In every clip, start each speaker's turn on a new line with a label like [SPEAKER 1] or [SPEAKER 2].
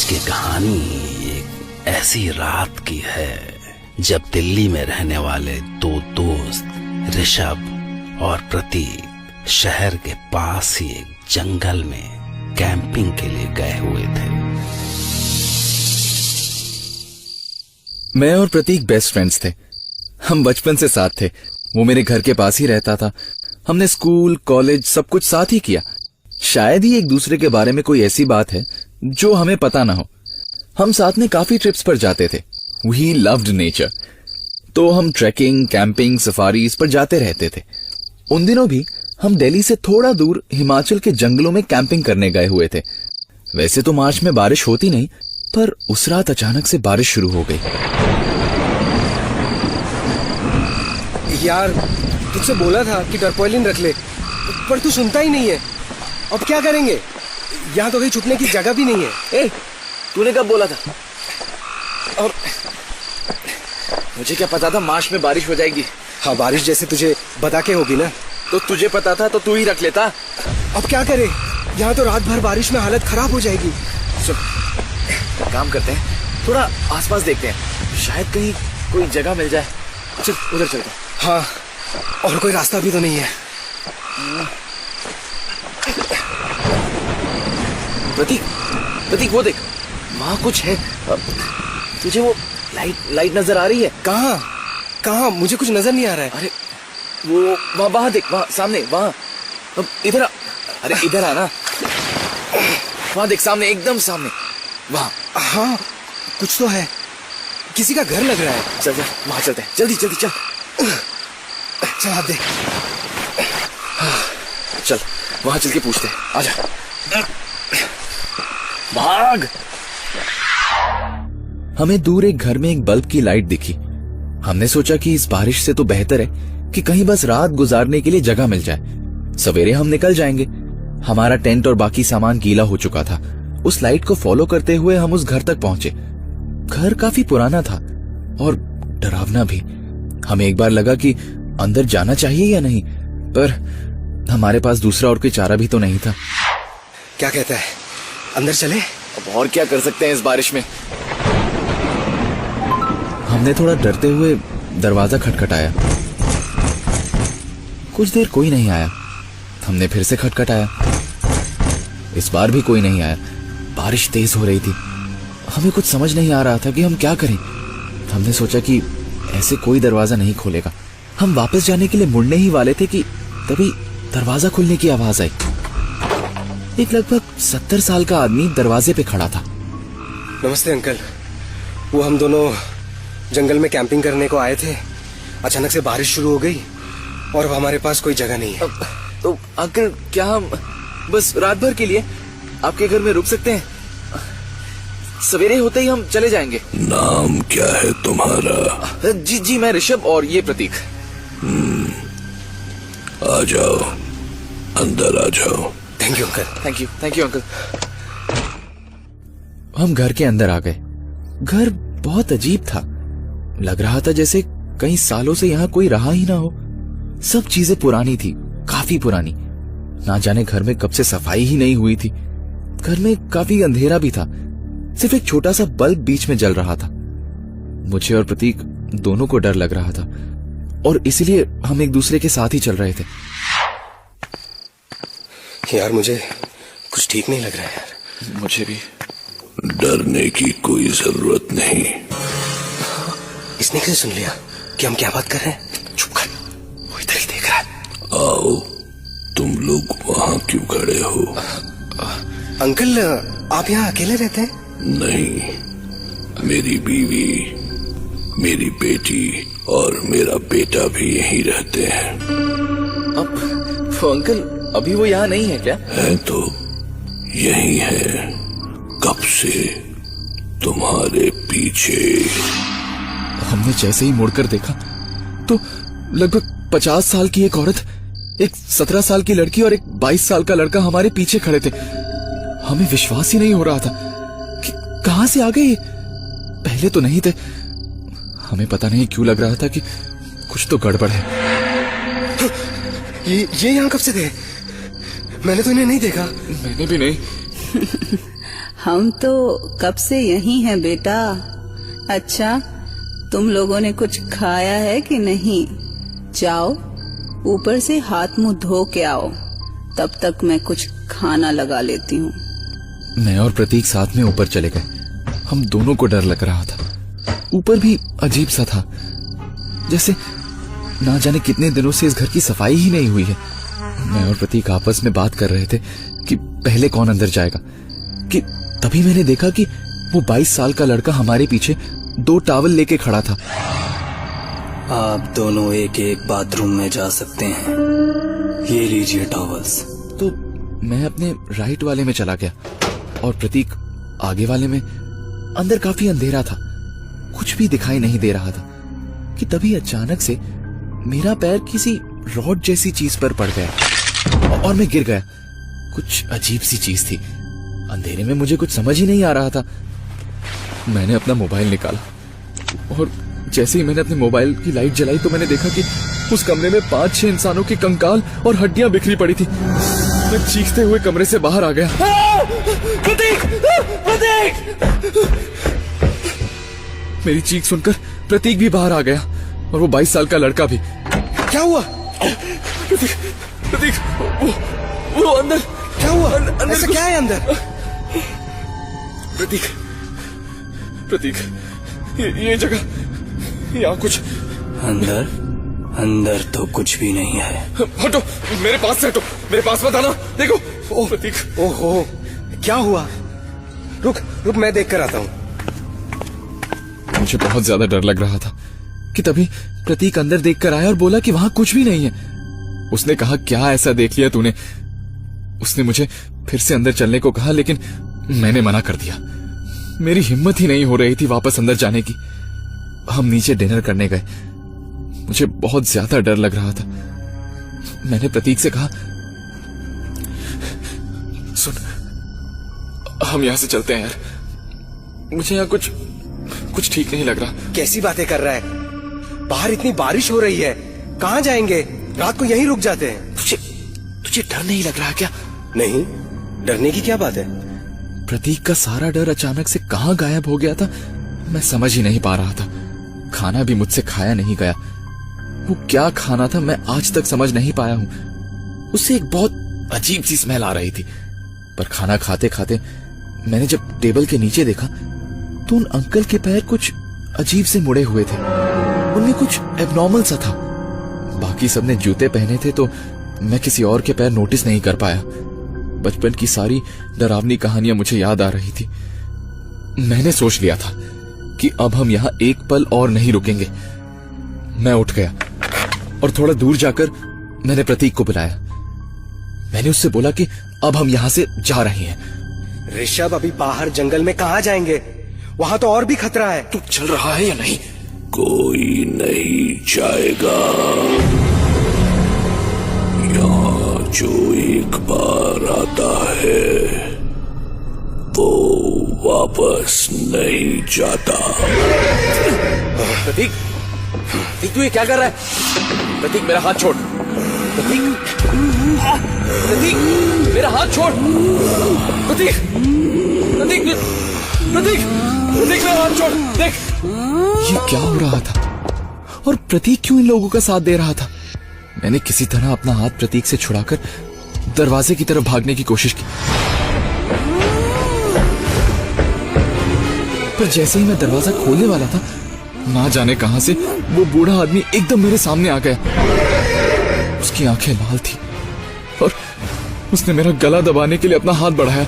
[SPEAKER 1] आज की कहानी एक ऐसी रात की है जब दिल्ली में रहने वाले दो दोस्त ऋषभ और प्रतीक शहर के पास ही एक जंगल में कैंपिंग के लिए गए हुए थे।
[SPEAKER 2] मैं और प्रतीक बेस्ट फ्रेंड्स थे। हम बचपन से साथ थे। वो मेरे घर के पास ही रहता था। हमने स्कूल कॉलेज सब कुछ साथ ही किया। शायद ही एक दूसरे के बारे में कोई ऐसी बात है जो हमें पता ना हो। हम साथ में काफी ट्रिप्स पर जाते थे। We loved nature. तो हम ट्रैकिंग कैंपिंग सफारीज पर जाते रहते थे। उन दिनों भी हम दिल्ली से थोड़ा दूर हिमाचल के जंगलों में कैंपिंग करने गए हुए थे। वैसे तो मार्च में बारिश होती नहीं, पर उस रात अचानक से बारिश शुरू हो गई।
[SPEAKER 3] यार तुझसे बोला था कि टरपोलिन रख ले, पर तू सुनता ही नहीं है। अब क्या करेंगे? यहाँ तो कहीं छुपने की जगह भी नहीं है।
[SPEAKER 2] तूने कब बोला था? और मुझे क्या पता था मार्च में बारिश हो जाएगी।
[SPEAKER 3] हाँ, बारिश जैसे तुझे बता के होगी ना।
[SPEAKER 2] तो तुझे पता था तो तू ही रख लेता।
[SPEAKER 3] अब क्या करे? यहाँ तो रात भर बारिश में हालत खराब हो जाएगी।
[SPEAKER 2] चल काम करते हैं, थोड़ा आसपास देखते हैं, शायद कहीं कोई जगह मिल जाए। चल उधर चलते हैं।
[SPEAKER 3] हाँ, और कोई रास्ता भी तो नहीं है।
[SPEAKER 2] प्रतीक वो देख, वहां कुछ है। तुझे वो लाइट नजर आ रही है?
[SPEAKER 3] कहाँ? मुझे कुछ नजर नहीं आ रहा है।
[SPEAKER 2] अरे वो वहां देख, वहां सामने, वहां। अब इधर आ। अरे इधर आ ना। वहां देख, सामने, एकदम सामने, वहां।
[SPEAKER 3] हाँ, कुछ तो है। किसी का घर लग रहा है।
[SPEAKER 2] चल वहां चलते हैं, जल्दी चल।
[SPEAKER 3] चल हाथ दे।
[SPEAKER 2] चल वहां चल के पूछते हैं। आजा, भाग। हमें दूर एक घर में एक बल्ब की लाइट दिखी। हमने सोचा कि इस बारिश से तो बेहतर है कि कहीं बस रात गुजारने के लिए जगह मिल जाए। सवेरे हम निकल जाएंगे। हमारा टेंट और बाकी सामान गीला हो चुका था। उस लाइट को फॉलो करते हुए हम उस घर तक पहुंचे। घर काफी पुराना था और डरावना भी। हमें एक बार लगा कि अंदर जाना चाहिए या नहीं, पर हमारे पास दूसरा और कोई चारा भी तो नहीं था।
[SPEAKER 3] क्या कहता है, अंदर चले?
[SPEAKER 2] अब और क्या कर सकते हैं इस बारिश में। हमने थोड़ा डरते हुए दरवाजा खटखटाया। कुछ देर कोई नहीं आया। हमने फिर से खटखटाया। इस बार भी कोई नहीं आया। बारिश तेज हो रही थी। हमें कुछ समझ नहीं आ रहा था कि हम क्या करें। हमने सोचा कि ऐसे कोई दरवाजा नहीं खोलेगा। हम वापस जाने के लिए मुड़ने ही वाले थे कि तभी दरवाजा खुलने की आवाज आई। एक लगभग 70 साल का आदमी दरवाजे पे खड़ा था।
[SPEAKER 3] नमस्ते अंकल। वो हम दोनों जंगल में कैंपिंग करने को आए थे। अचानक से बारिश शुरू हो गई और अब हमारे पास कोई जगह नहीं है।
[SPEAKER 2] तो अंकल, क्या हम बस रात भर के लिए आपके घर में रुक सकते हैं? सवेरे होते ही हम चले जाएंगे।
[SPEAKER 1] नाम क्या है तुम्हारा?
[SPEAKER 2] जी मैं ऋषभ और ये प्रतीक।
[SPEAKER 1] आ जाओ, अंदर आ जाओ।
[SPEAKER 3] Thank you uncle.
[SPEAKER 2] Thank you uncle. हम घर के अंदर आ गए। घर बहुत अजीब था। लग रहा था जैसे कई सालों से यहाँ कोई रहा ही ना हो। सब चीजें पुरानी थी, काफी पुरानी। ना जाने घर में कब से सफाई ही नहीं हुई थी। घर में काफी अंधेरा भी था। सिर्फ एक छोटा सा बल्ब बीच में जल रहा था। मुझे और प्रतीक दोनों को डर लग रहा था और इसीलिए हम एक दूसरे के साथ ही चल रहे थे।
[SPEAKER 3] यार मुझे कुछ ठीक नहीं लग रहा है यार।
[SPEAKER 2] मुझे भी।
[SPEAKER 1] डरने की कोई जरूरत नहीं।
[SPEAKER 3] इसने कैसे सुन लिया कि हम क्या बात कर रहे हैं? चुप कर, वो इधर ही देख रहा है।
[SPEAKER 1] आओ, तुम लोग वहां क्यों खड़े हो?
[SPEAKER 3] अंकल, आप यहाँ अकेले रहते हैं?
[SPEAKER 1] नहीं, मेरी बीवी, मेरी बेटी और मेरा बेटा भी यहीं रहते हैं।
[SPEAKER 2] अब तो अंकल, अभी वो यहाँ नहीं है क्या?
[SPEAKER 1] है तो यही है, कब से तुम्हारे पीछे।
[SPEAKER 2] हमने जैसे ही मुड़कर देखा तो लगभग 50 साल की एक औरत, एक 17 साल की लड़की और एक 22 साल का लड़का हमारे पीछे खड़े थे। हमें विश्वास ही नहीं हो रहा था कि कहां से आ गए ये। पहले तो नहीं थे। हमें पता नहीं क्यों लग रहा था कि कुछ तो गड़बड़ है।
[SPEAKER 3] ये यहाँ कब से थे? मैंने तो इन्हें नहीं देखा।
[SPEAKER 2] मैंने भी नहीं।
[SPEAKER 4] हम तो कब से यहीं हैं बेटा। अच्छा, तुम लोगों ने कुछ खाया है कि नहीं? जाओ ऊपर से हाथ मुंह धो के आओ, तब तक मैं कुछ खाना लगा लेती हूँ।
[SPEAKER 2] मैं और प्रतीक साथ में ऊपर चले गए। हम दोनों को डर लग रहा था। ऊपर भी अजीब सा था, जैसे ना जाने कितने दिनों से इस घर की सफाई ही नहीं हुई है। मैं और प्रतीक आपस में बात कर रहे थे कि पहले कौन अंदर जाएगा, कि तभी मैंने देखा कि वो 22 साल का लड़का हमारे पीछे 2 टॉवल लेके खड़ा था।
[SPEAKER 5] आप दोनों एक एक बाथरूम में जा सकते हैं, ये लीजिए टॉवल्स।
[SPEAKER 2] तो मैं अपने राइट वाले में चला गया और प्रतीक आगे वाले में। अंदर काफी अंधेरा था, कुछ भी दिखाई नहीं दे रहा था कि तभी अचानक से मेरा पैर किसी रॉड जैसी चीज पर पड़ गया और मैं गिर गया। कुछ अजीब सी चीज थी, अंधेरे में मुझे कुछ समझ ही नहीं आ रहा था। मैंने अपना मोबाइल निकाला और जैसे ही मैंने अपने मोबाइल की लाइट जलाई तो मैंने देखा कि उस कमरे में 5-6 इंसानों के कंकाल और हड्डियां बिखरी पड़ी थी। मैं चीखते हुए कमरे से बाहर आ गया। प्रतीक! प्रतीक! मेरी चीख सुनकर प्रतीक भी बाहर आ गया और वो 22 साल का लड़का भी।
[SPEAKER 3] क्या हुआ?
[SPEAKER 2] प्रतीक! प्रतीक! वो अंदर
[SPEAKER 3] क्या हुआ?
[SPEAKER 2] अंदर
[SPEAKER 3] ऐसा
[SPEAKER 2] कुछ-
[SPEAKER 3] क्या है अंदर?
[SPEAKER 2] प्रतीक! प्रतीक! ये जगह, यहाँ कुछ।
[SPEAKER 5] अंदर अंदर तो कुछ भी नहीं है।
[SPEAKER 2] हटो, मेरे पास से हटो, मेरे पास मत आना। देखो, ओ प्रतीक!
[SPEAKER 3] ओहो, क्या हुआ? रुक रुक, मैं देख कर आता हूँ।
[SPEAKER 2] मुझे बहुत ज्यादा डर लग रहा था कि तभी प्रतीक अंदर देखकर आया और बोला कि वहां कुछ भी नहीं है। उसने कहा, क्या ऐसा देख लिया तूने? उसने मुझे फिर से अंदर चलने को कहा, लेकिन मैंने मना कर दिया। मेरी हिम्मत ही नहीं हो रही थी वापस अंदर जाने की। हम नीचे डिनर करने गए। मुझे बहुत ज्यादा डर लग रहा था। मैंने प्रतीक से कहा, सुन, हम यहां से चलते हैं यार। मुझे यहाँ कुछ ठीक नहीं लग रहा।
[SPEAKER 3] कैसी बातें कर रहा है? बाहर इतनी बारिश हो रही है, कहाँ जाएंगे? रात को यहीं रुक जाते हैं।
[SPEAKER 2] तुझे डर नहीं लग रहा क्या?
[SPEAKER 3] नहीं, डरने की क्या बात है?
[SPEAKER 2] प्रतीक का सारा डर अचानक से कहां गायब हो गया था, मैं समझ ही नहीं पा रहा था। खाना भी मुझसे खाया नहीं गया। वो क्या खाना था मैं आज तक समझ नहीं पाया हूं। उससे एक बहुत अजीब सी स्मेल आ रही थी। पर खाना खाते खाते मैंने जब टेबल के नीचे देखा तो उन अंकल के पैर कुछ अजीब से मुड़े हुए थे। उनमें कुछ एबनॉर्मल सा था। बाकी सबने जूते पहने थे तो मैं किसी और के पैर नोटिस नहीं कर पाया। बचपन की सारी डरावनी कहानियां मुझे याद आ रही थी। मैंने सोच लिया था कि अब हम यहां एक पल और नहीं रुकेंगे। मैं उठ गया और थोड़ा दूर जाकर मैंने प्रतीक को बुलाया। मैंने उससे बोला कि अब हम यहां से जा रहे हैं।
[SPEAKER 3] ऋषभ, अभी बाहर जंगल में कहाँ जाएंगे? वहां तो और भी खतरा है।
[SPEAKER 2] तू चल रहा है या नहीं?
[SPEAKER 1] कोई नहीं जाएगा। यहाँ जो एक बार आता है वो वापस नहीं जाता।
[SPEAKER 2] प्रतीक! प्रतीक, तू ये क्या कर रहा है? प्रतीक, मेरा हाथ छोड़। प्रतीक! प्रतीक, मेरा हाथ छोड़। प्रतीक! प्रतीक! प्रतीक! प्रतीक, मेरा हाथ छोड़। देख, ये क्या हो रहा था और प्रतीक क्यों इन लोगों का साथ दे रहा था? मैंने किसी तरह अपना हाथ प्रतीक से छुड़ाकर दरवाजे की तरफ भागने की कोशिश की। पर जैसे ही मैं दरवाजा खोलने वाला था, ना जाने कहां से वो बूढ़ा आदमी एकदम मेरे सामने आ गया। उसकी आंखें लाल थी और उसने मेरा गला दबाने के लिए अपना हाथ बढ़ाया।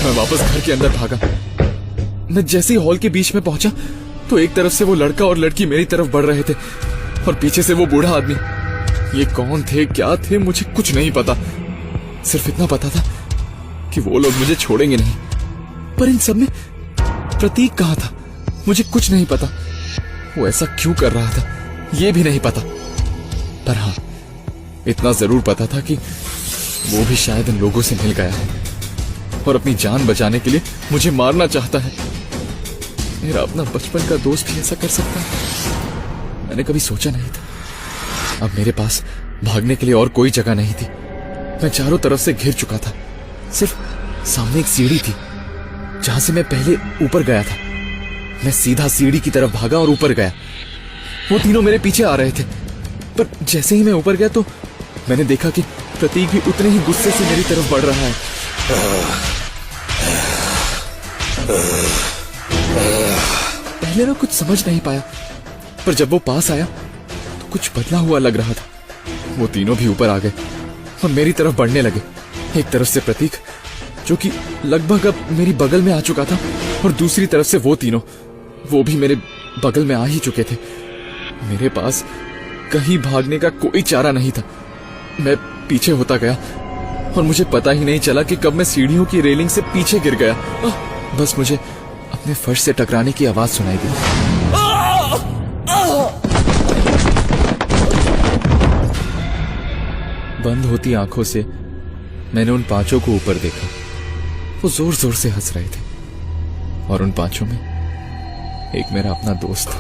[SPEAKER 2] मैं वापस घर के अंदर भागा। मैं जैसे ही हॉल के बीच में पहुंचा तो एक तरफ से वो लड़का और लड़की मेरी तरफ बढ़ रहे थे और पीछे से वो बूढ़ा आदमी। ये कौन थे, क्या थे, मुझे कुछ नहीं पता। सिर्फ इतना पता था कि वो लोग मुझे छोड़ेंगे नहीं। पर इन सब में प्रतीक कहाँ था, मुझे कुछ नहीं पता। वो ऐसा क्यों कर रहा था, ये भी नहीं पता। पर हाँ, इतना जरूर पता था कि वो भी शायद इन लोगों से मिल गया है और अपनी जान बचाने के लिए मुझे मारना चाहता है। मेरा अपना बचपन का दोस्त भी ऐसा कर सकता है? मैंने कभी सोचा नहीं था। अब मेरे पास भागने के लिए और कोई जगह नहीं थी। मैं चारों तरफ से घिर चुका था। सिर्फ सामने एक सीढ़ी थी जहां से मैं पहले ऊपर गया था। मैं सीधा सीढ़ी की तरफ भागा और ऊपर गया। वो तीनों मेरे पीछे आ रहे थे, पर जैसे ही मैं ऊपर गया तो मैंने देखा कि प्रतीक भी उतने ही गुस्से से मेरी तरफ बढ़ रहा है। पहले मैं कुछ समझ नहीं पाया, पर जब वो पास आया तो कुछ बदला हुआ लग रहा था। वो तीनों भी ऊपर आ गए और मेरी तरफ बढ़ने लगे। एक तरफ से प्रतीक, जो कि लगभग अब मेरी बगल में आ चुका था, और दूसरी तरफ से वो तीनों, वो भी मेरे बगल में आ ही चुके थे। मेरे पास कहीं भागने का कोई चारा नहीं था। मैं पीछे होता गया और मुझे पता ही नहीं चला कि कब मैं सीढ़ियों की रेलिंग से पीछे गिर गया। बस मुझे अपने फर्श से टकराने की आवाज सुनाई दी। बंद होती आंखों से मैंने उन पांचों को ऊपर देखा। वो जोर जोर से हंस रहे थे, और उन पांचों में एक मेरा अपना दोस्त था।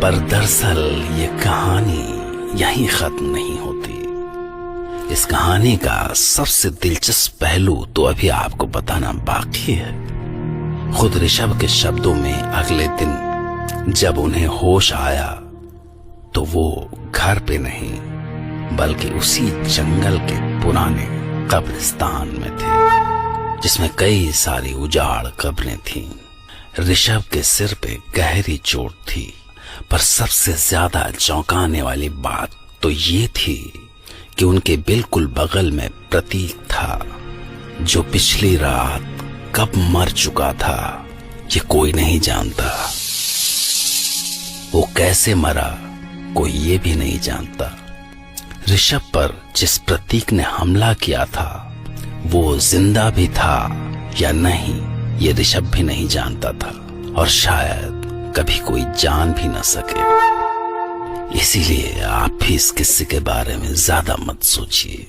[SPEAKER 1] पर दरअसल ये कहानी यहीं खत्म नहीं होती। इस कहानी का सबसे दिलचस्प पहलू तो अभी आपको बताना बाकी है। खुद ऋषभ के शब्दों में, अगले दिन जब उन्हें होश आया तो वो घर पे नहीं बल्कि उसी जंगल के पुराने कब्रिस्तान में थे, जिसमें कई सारी उजाड़ कब्रें थीं। ऋषभ के सिर पे गहरी चोट थी, पर सबसे ज्यादा चौंकाने वाली बात तो ये थी कि उनके बिल्कुल बगल में प्रतीक था, जो पिछली रात कब मर चुका था ये कोई नहीं जानता। वो कैसे मरा कोई ये भी नहीं जानता। ऋषभ पर जिस प्रतीक ने हमला किया था वो जिंदा भी था या नहीं ये ऋषभ भी नहीं जानता था, और शायद कभी कोई जान भी न सके। इसीलिए आप भी इस किस्से के बारे में ज्यादा मत सोचिए।